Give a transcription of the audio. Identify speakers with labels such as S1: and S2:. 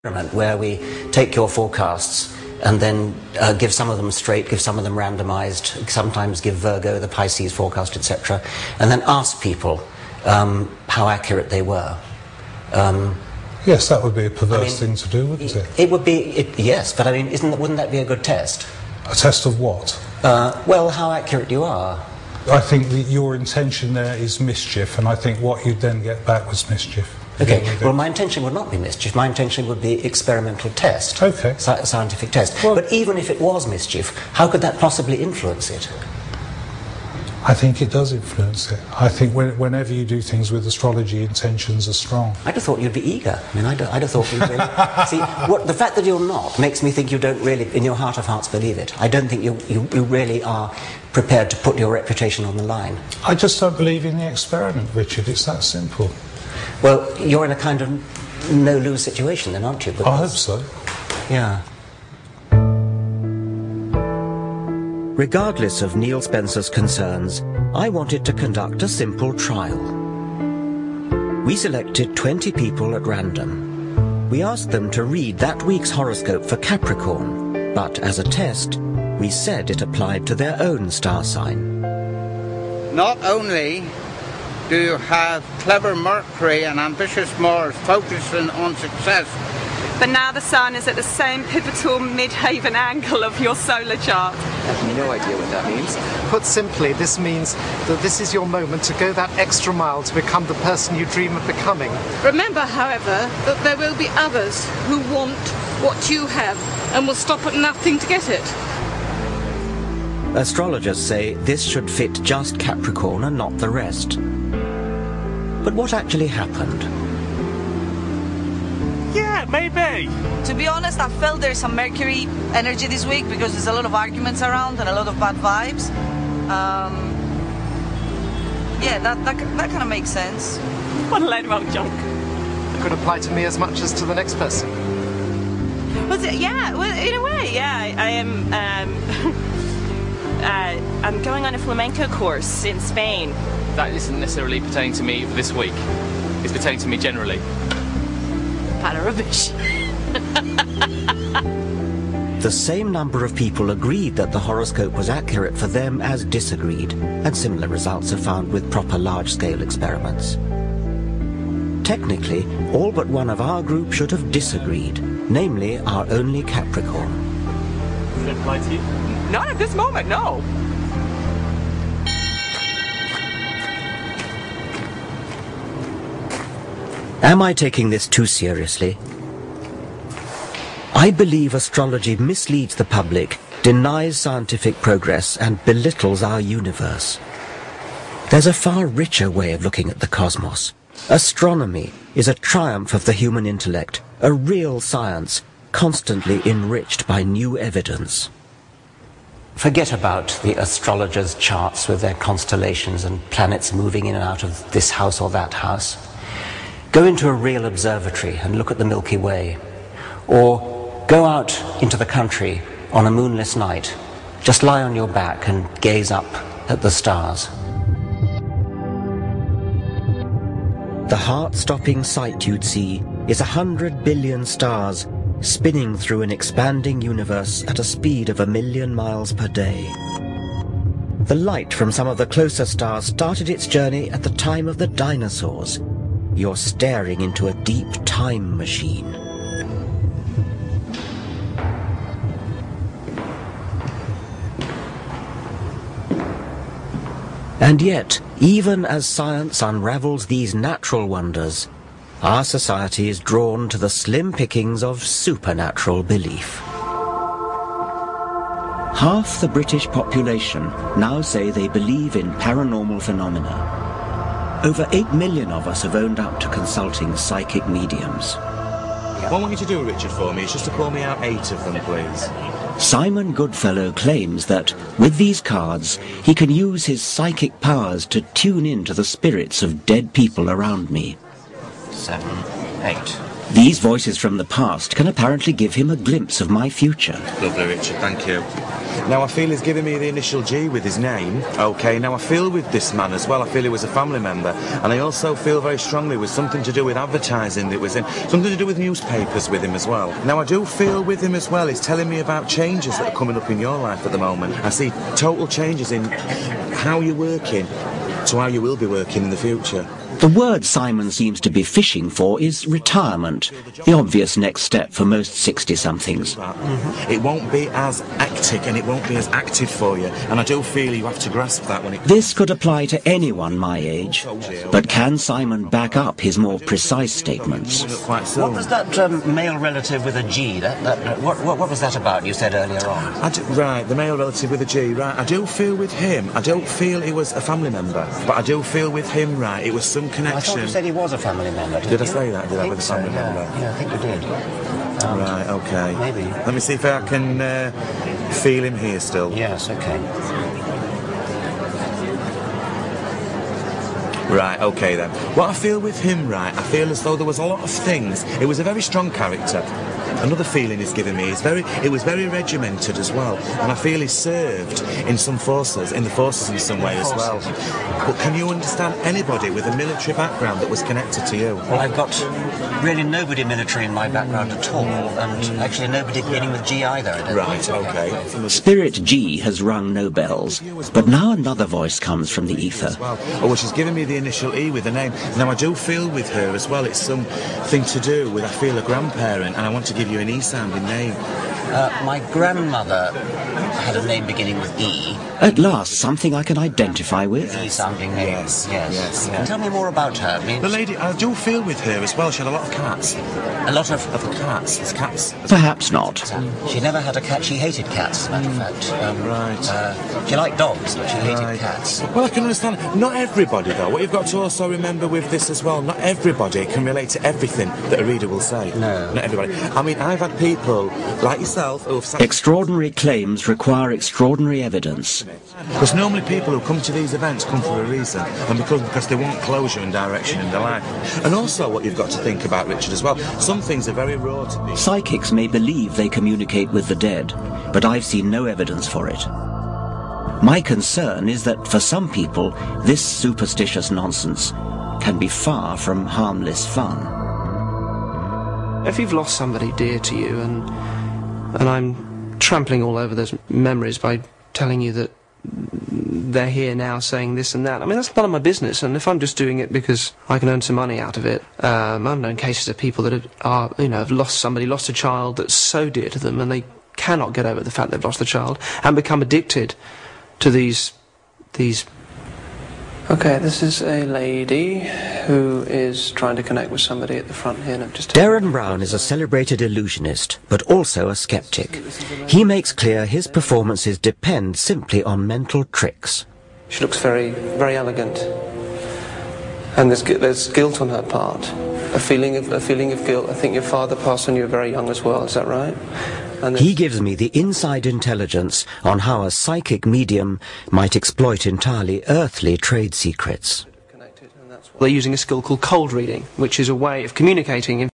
S1: Where we take your forecasts and then give some of them straight, give some of them randomized, sometimes give Virgo, the Pisces forecast, etc., and then ask people how accurate they were.
S2: Yes, that would be a perverse thing to do, wouldn't it?
S1: It would be, yes, but I mean, wouldn't that be a good test?
S2: A test of what?
S1: Well, how accurate you are.
S2: I think that your intention there is mischief, and I think what you'd then get back was mischief.
S1: Okay, well, my intention would not be mischief. My intention would be experimental test.
S2: Okay.
S1: Scientific test.
S2: Well,
S1: but even if it was mischief, how could that possibly influence it?
S2: I think it does influence it. I think whenever you do things with astrology, intentions are strong.
S1: I'd have thought you'd be eager. I mean, I'd have thought you'd really... See, the fact that you're not makes me think you don't really, in your heart of hearts, believe it. I don't think you really are prepared to put your reputation on the line.
S2: I just don't believe in the experiment, Richard. It's that simple.
S1: Well, you're in a kind of no-lose situation then, aren't you?
S2: I hope so.
S1: Yeah.
S3: Regardless of Neil Spencer's concerns, I wanted to conduct a simple trial. We selected 20 people at random. We asked them to read that week's horoscope for Capricorn, but as a test, we said it applied to their own star sign.
S4: Not only do you have clever Mercury and ambitious Mars focusing on success,
S5: but now the Sun is at the same pivotal mid-haven angle of your solar chart.
S6: I have no idea what that means.
S7: Put simply, this means that this is your moment to go that extra mile to become the person you dream of becoming.
S8: Remember, however, that there will be others who want what you have and will stop at nothing to get it.
S3: Astrologers say this should fit just Capricorn and not the rest. But what actually happened?
S9: Yeah, maybe.
S10: To be honest, I felt there's some Mercury energy this week because there's a lot of arguments around and a lot of bad vibes. Yeah, that kind of makes sense.
S5: What a load of old junk.
S7: It could apply to me as much as to the next person.
S5: Yeah, well, in a way, yeah. I am. I'm going on a flamenco course in Spain.
S9: That isn't necessarily pertaining to me this week. It's pertaining to me generally.
S5: Pile of rubbish.
S3: The same number of people agreed that the horoscope was accurate for them as disagreed, and similar results are found with proper large-scale experiments. Technically, all but one of our group should have disagreed, namely our only Capricorn.
S9: Does it apply to you?
S5: Not at this moment, no.
S3: Am I taking this too seriously? I believe astrology misleads the public, denies scientific progress, and belittles our universe. There's a far richer way of looking at the cosmos. Astronomy is a triumph of the human intellect, a real science, constantly enriched by new evidence.
S1: Forget about the astrologers' charts with their constellations and planets moving in and out of this house or that house. Go into a real observatory and look at the Milky Way. Or go out into the country on a moonless night. Just lie on your back and gaze up at the stars.
S3: The heart-stopping sight you'd see is 100 billion stars spinning through an expanding universe at a speed of 1 million miles per day. The light from some of the closer stars started its journey at the time of the dinosaurs. You're staring into a deep time machine. And yet, even as science unravels these natural wonders, our society is drawn to the slim pickings of supernatural belief. Half the British population now say they believe in paranormal phenomena. Over 8 million of us have owned up to consulting psychic mediums.
S11: What I want you to do, Richard, for me is just to pull me out 8 of them, please.
S3: Simon Goodfellow claims that, with these cards, he can use his psychic powers to tune in to the spirits of dead people around me.
S11: 7, 8.
S3: These voices from the past can apparently give him a glimpse of my future.
S11: Lovely, Richard, thank you. Now I feel he's giving me the initial G with his name. Okay, now I feel with this man as well, I feel he was a family member. And I also feel very strongly with something to do with advertising that was in, something to do with newspapers with him as well. Now I do feel with him as well, he's telling me about changes that are coming up in your life at the moment. I see total changes in how you're working to how you will be working in the future.
S3: The word Simon seems to be fishing for is retirement, the obvious next step for most 60-somethings.
S11: It won't be as hectic and it won't be as active for you, and I do feel you have to grasp that when it...
S3: This could apply to anyone my age, but can Simon back up his more precise statements?
S1: What was that male relative with a G? What was that about you said earlier on?
S11: Right, the male relative with a G, right. I do feel with him, I don't feel he was a family member, but I do feel with him, right, it was some connection.
S1: I thought you said he was a family member.
S11: Did I say that? Did I with a family member?
S1: Yeah, I think you did.
S11: Right, okay.
S1: Maybe.
S11: Let me see if I can feel him here still.
S1: Yes, okay.
S11: Right, okay then. What I feel with him, right, I feel as though there was a lot of things. It was a very strong character. Another feeling he's given me is it was very regimented as well, and I feel he served in the forces in some way as well. But can you understand anybody with a military background that was connected to you?
S1: Well, I've got really nobody military in my background at all, and actually nobody beginning with G either.
S11: Right, okay.
S3: Spirit G has rung no bells, but now another voice comes from the ether.
S11: Oh, she's given me the initial E with the name. Now I do feel with her as well, it's something to do with, I feel, a grandparent, and I want to give you an E-sounding name.
S1: My grandmother had a name beginning with E.
S3: At last, something I can identify with.
S1: E-sounding name. Yes. Tell me more about her.
S11: The lady, I do feel with her as well, she had a lot of cats.
S1: A lot of
S11: cats? Cats.
S3: Perhaps not.
S1: She never had a cat, she hated cats, as a matter of fact.
S11: Right.
S1: She liked dogs, but she hated cats.
S11: Well, I can understand. Not everybody, though. What you've got to also remember with this as well, not everybody can relate to everything that a reader will say.
S1: No.
S11: Not everybody. I mean, I've had people like yourself who have...
S3: Extraordinary claims require extraordinary evidence.
S11: Because normally people who come to these events come for a reason, and because they want closure and direction in their life. And also what you've got to think about, Richard, as well, some things are very raw to me.
S3: Psychics may believe they communicate with the dead, but I've seen no evidence for it. My concern is that for some people, this superstitious nonsense can be far from harmless fun.
S12: If you've lost somebody dear to you, and I'm trampling all over those memories by telling you that they're here now saying this and that, I mean, that's none of my business, and if I'm just doing it because I can earn some money out of it, I've known cases of people that have lost a child that's so dear to them, and they cannot get over the fact they've lost the child, and become addicted to these... Okay, this is a lady who is trying to connect with somebody at the front here. And
S3: Darren Brown is a celebrated illusionist, but also a skeptic. He makes clear his performances depend simply on mental tricks.
S12: She looks very, very elegant, and there's guilt on her part, a feeling of guilt. I think your father passed on you very young as well. Is that right?
S3: He gives me the inside intelligence on how a psychic medium might exploit entirely earthly trade secrets.
S12: They're using a skill called cold reading, which is a way of communicating